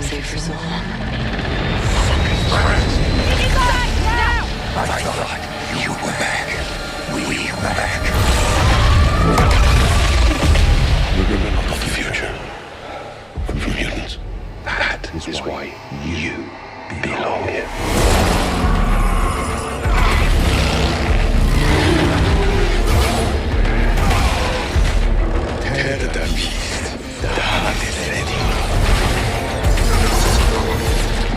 safe for so long. I thought you were back. We were back. We're remnant of the future. From mutants. That is why you belong here. Tear the beast. The hunt is ready.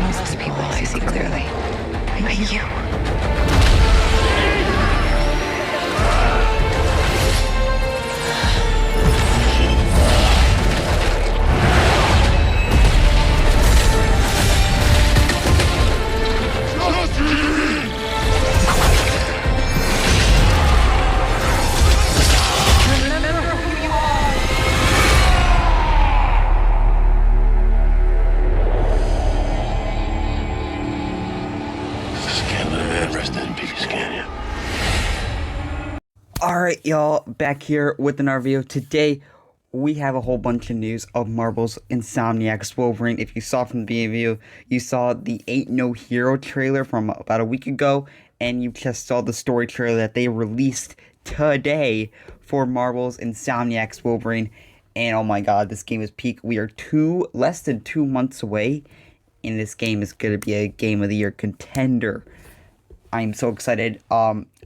Most people I see clearly. But you. Alright, y'all, back here with another video. Today, we have a whole bunch of news of Marvel's Insomniacs Wolverine. If you saw from the beginning video, you saw the Ain't No Hero trailer from about a week ago, and you just saw the story trailer that they released today for Marvel's Insomniacs Wolverine. And oh my god, this game is peak. We are less than 2 months away, and this game is going to be a Game of the Year contender. I'm so excited.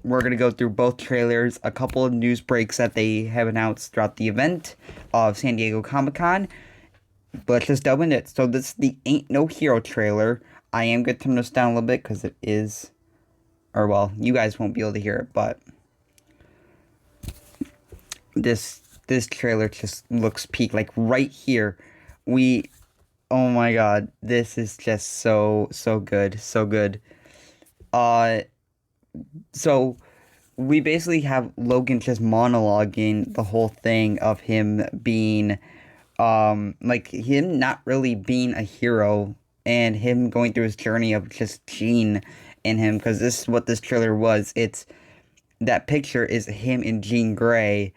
We're going to go through both trailers, a couple of news breaks that they have announced throughout the event of San Diego Comic-Con. But let's just delve into it. So this is the Ain't No Hero trailer. I am going to turn this down a little bit because it is, or well, you guys won't be able to hear it, but this trailer just looks peak. Like right here, oh my god, this is just so good, so good. So we basically have Logan just monologuing the whole thing of him being, like him not really being a hero and him going through his journey of just Jean in him, because this is what this trailer was. That picture is him and Jean Grey,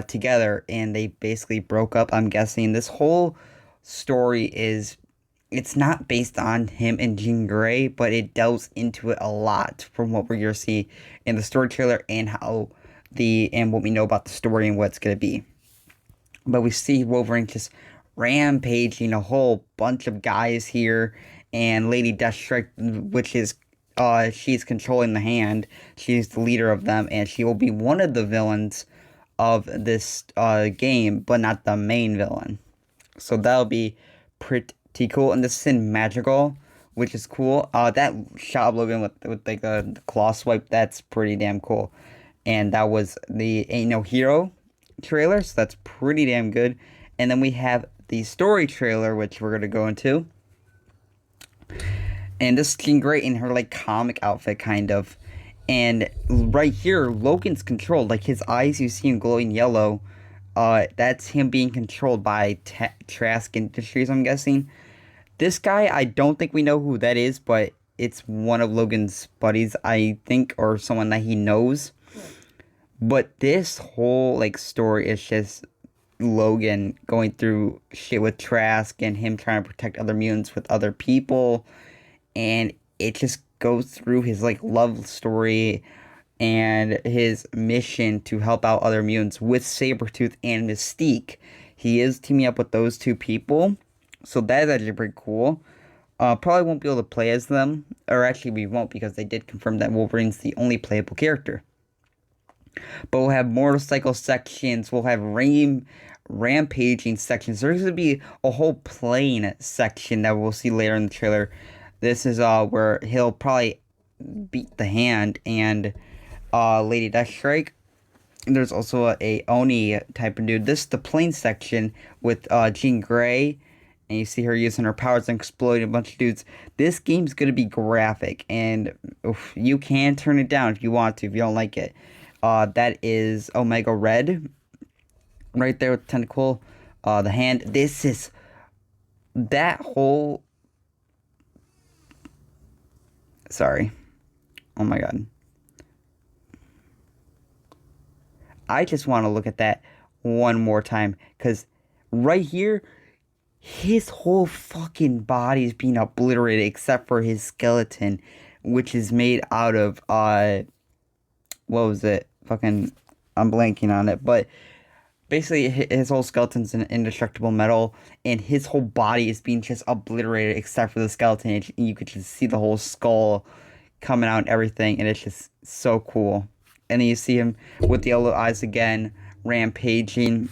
together, and they basically broke up. I'm guessing this whole story it's not based on him and Jean Grey, but it delves into it a lot from what we're going to see in the story trailer and what we know about the story and what it's going to be. But we see Wolverine just rampaging a whole bunch of guys here, and Lady Deathstrike, which is, she's controlling the Hand. She's the leader of them, and she will be one of the villains of this game, but not the main villain. So that'll be pretty cool. And this is in Magical, which is cool. That shot of Logan with like the claw swipe, that's pretty damn cool. And that was the Ain't No Hero trailer, so that's pretty damn good. And then we have the story trailer, which we're gonna go into. And this is Jean Grey in her like comic outfit, kind of. And right here, Logan's controlled. Like his eyes, you see him glowing yellow. That's him being controlled by Trask Industries, I'm guessing. This guy, I don't think we know who that is, but it's one of Logan's buddies, I think, or someone that he knows. But this whole, like, story is just Logan going through shit with Trask and him trying to protect other mutants with other people. And it just goes through his, like, love story and his mission to help out other mutants with Sabretooth and Mystique. He is teaming up with those two people, so that is actually pretty cool. Probably won't be able to play as them, or actually we won't, because they did confirm that Wolverine's the only playable character. But we'll have motorcycle sections, we'll have rampaging sections. There's going to be a whole plane section that we'll see later in the trailer. This is where he'll probably beat the Hand and Lady Deathstrike. There's also a Oni type of dude. This is the plane section with Jean Grey, and you see her using her powers and exploding a bunch of dudes. This game's going to be graphic, and you can turn it down if you want to, if you don't like it. That is Omega Red, right there with the tentacle, the Hand. This is that whole... Sorry. Oh my god. I just want to look at that one more time, because right here, his whole fucking body is being obliterated except for his skeleton, which is made out of what was it? Fucking, I'm blanking on it, but basically his whole skeleton's an indestructible metal, and his whole body is being just obliterated except for the skeleton. You could just see the whole skull coming out and everything, and it's just so cool. And then you see him with the yellow eyes again, rampaging,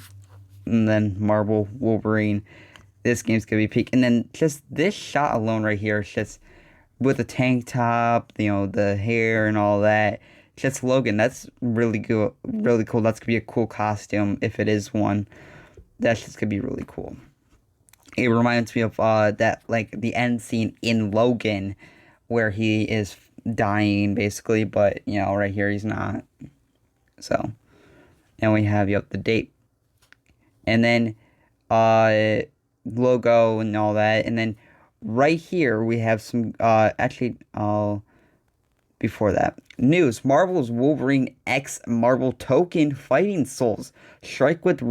and then Marvel Wolverine. This game's gonna be peak. And then just this shot alone right here, it's just with the tank top, the hair and all that. Just Logan, that's really good, really cool. That's gonna be a cool costume if it is one. That's just gonna be really cool. It reminds me of that, like, the end scene in Logan where he is dying basically, but right here he's not. So, and we have the date, and then logo and all that, and then right here we have some before that, news: Marvel's Wolverine X Marvel token fighting souls strike with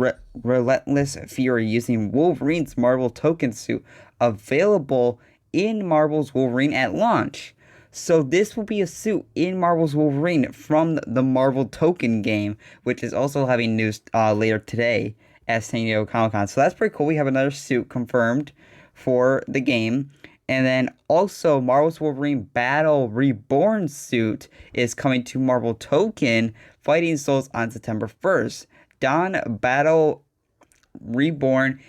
relentless fury using Wolverine's Marvel token suit, available in Marvel's Wolverine at launch. So this will be a suit in Marvel's Wolverine from the Marvel token game, which is also having news later today at San Diego Comic-Con. So that's pretty cool. We have another suit confirmed for the game. And then also Marvel's Wolverine Battle Reborn suit is coming to Marvel Token Fighting Souls on September 1st. Don Battle Reborn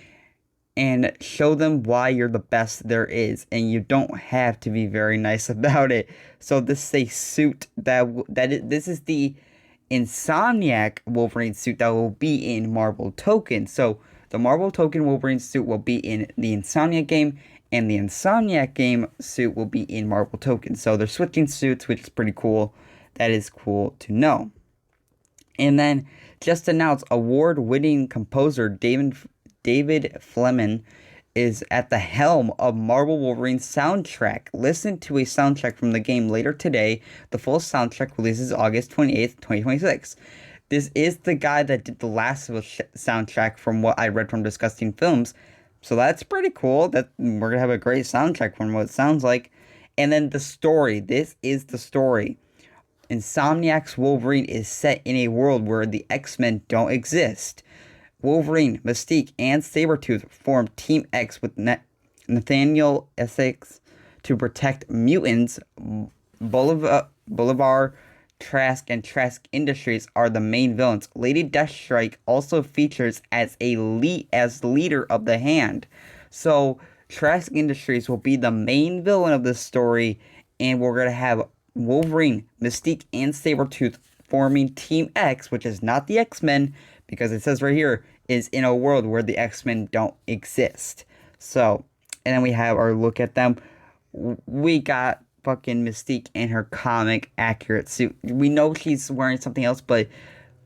and show them why you're the best there is, and you don't have to be very nice about it. So this is a suit this is the Insomniac Wolverine suit that will be in Marvel Token. So the Marvel Token Wolverine suit will be in the Insomniac game, and the Insomniac game suit will be in Marvel Token. So they're switching suits, which is pretty cool. That is cool to know. And then just announced award-winning composer David Fleming is at the helm of Marvel Wolverine soundtrack. Listen to a soundtrack from the game later today. The full soundtrack releases August 28th, 2026. This is the guy that did the Last of Us soundtrack from what I read from Disgusting Films. So that's pretty cool. That we're going to have a great soundtrack from what it sounds like. And then the story. This is the story. Insomniac's Wolverine is set in a world where the X-Men don't exist. Wolverine, Mystique, and Sabretooth form Team X with Nathaniel Essex to protect mutants. Bolivar, Trask, and Trask Industries are the main villains. Lady Deathstrike also features as leader of the Hand. So Trask Industries will be the main villain of this story, and we're going to have Wolverine, Mystique, and Sabretooth forming Team X, which is not the X-Men, because it says right here, is in a world where the X-Men don't exist. So, and then we have our look at them. We got fucking Mystique in her comic accurate suit. We know she's wearing something else, but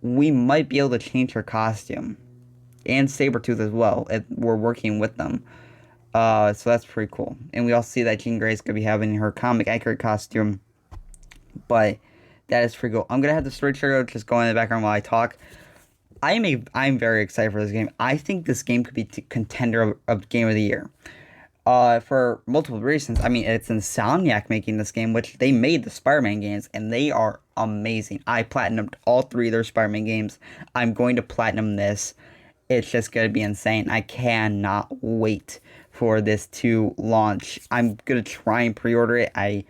we might be able to change her costume. And Sabretooth as well, if we're working with them. So that's pretty cool. And we also see that Jean Grey's going to be having her comic accurate costume. But that is pretty cool. I'm going to have the story trigger just go in the background while I talk. I'm very excited for this game. I think this game could be contender of Game of the Year. For multiple reasons. I mean, it's Insomniac making this game, which they made the Spider-Man games, and they are amazing. I platinumed all 3 of their Spider-Man games. I'm going to platinum this. It's just going to be insane. I cannot wait for this to launch. I'm going to try and pre-order it. I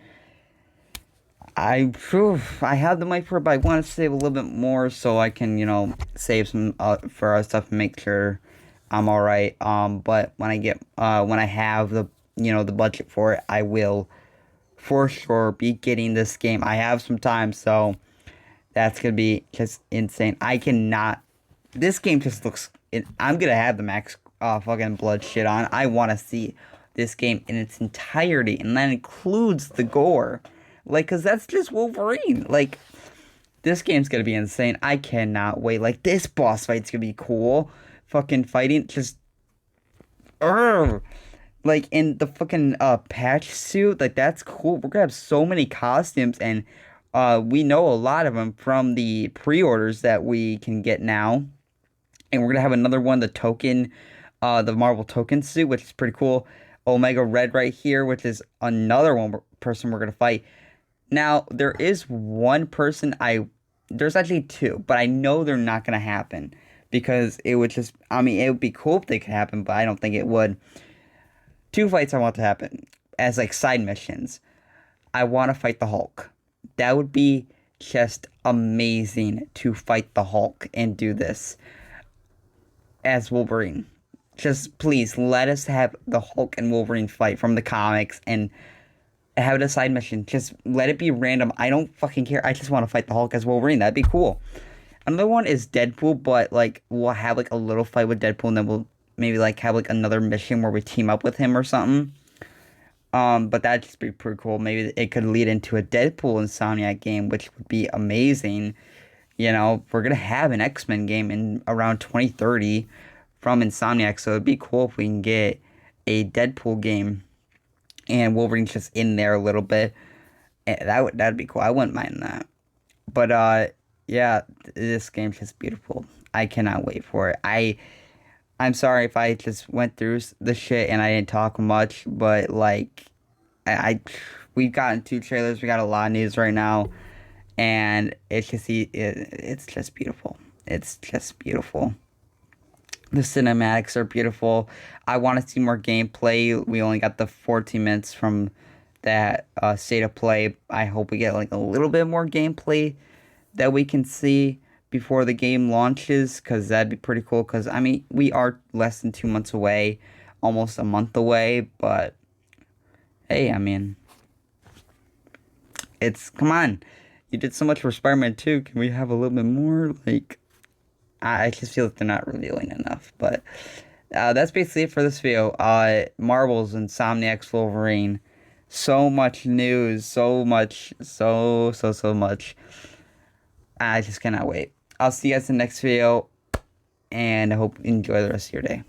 have the money for it, but I want to save a little bit more so I can, save some for our stuff and make sure I'm all right. But when I have the, the budget for it, I will for sure be getting this game. I have some time, so that's gonna be just insane. This game just looks. I'm gonna have the max fucking blood shit on. I want to see this game in its entirety, and that includes the gore. Cause that's just Wolverine. This game's gonna be insane. I cannot wait. This boss fight's gonna be cool. Fucking fighting, just, in the fucking patch suit. That's cool. We're gonna have so many costumes, and we know a lot of them from the pre-orders that we can get now. And we're gonna have another one, the token the Marvel token suit, which is pretty cool. Omega Red right here, which is another person we're gonna fight. Now there is one person there's actually two, but I know they're not gonna happen because it would just, I mean, it would be cool if they could happen, but I don't think it would. Two fights I want to happen as like side missions. I want to fight the Hulk. That would be just amazing to fight the Hulk and do this as Wolverine. Just please let us have the Hulk and Wolverine fight from the comics and have it a side mission. Just let it be random. I don't fucking care. I just want to fight the Hulk as Wolverine. That'd be cool. Another one is Deadpool, but like we'll have like a little fight with Deadpool and then we'll maybe like have like another mission where we team up with him or something. But that'd just be pretty cool. Maybe it could lead into a Deadpool Insomniac game, which would be amazing. You know, we're gonna have an X-Men game in around 2030 from Insomniac, so it'd be cool if we can get a Deadpool game and Wolverine's just in there a little bit. That'd be cool. I wouldn't mind that. But yeah, this game's just beautiful. I cannot wait for it. I'm sorry if I just went through the shit and I didn't talk much, but like, we've gotten 2 trailers, we got a lot of news right now, and it's just beautiful. It's just beautiful. The cinematics are beautiful. I want to see more gameplay. We only got the 14 minutes from that state of play. I hope we get like a little bit more gameplay that we can see before the game launches, because that'd be pretty cool, because I mean we are less than 2 months away, almost a month away, but hey, I mean, come on, you did so much for Spider-Man 2, can we have a little bit more? Like, I just feel like they're not revealing enough, but that's basically it for this video. Marvel's Insomniacs Wolverine, so much news, so much. I just cannot wait. I'll see you guys in the next video, and I hope you enjoy the rest of your day.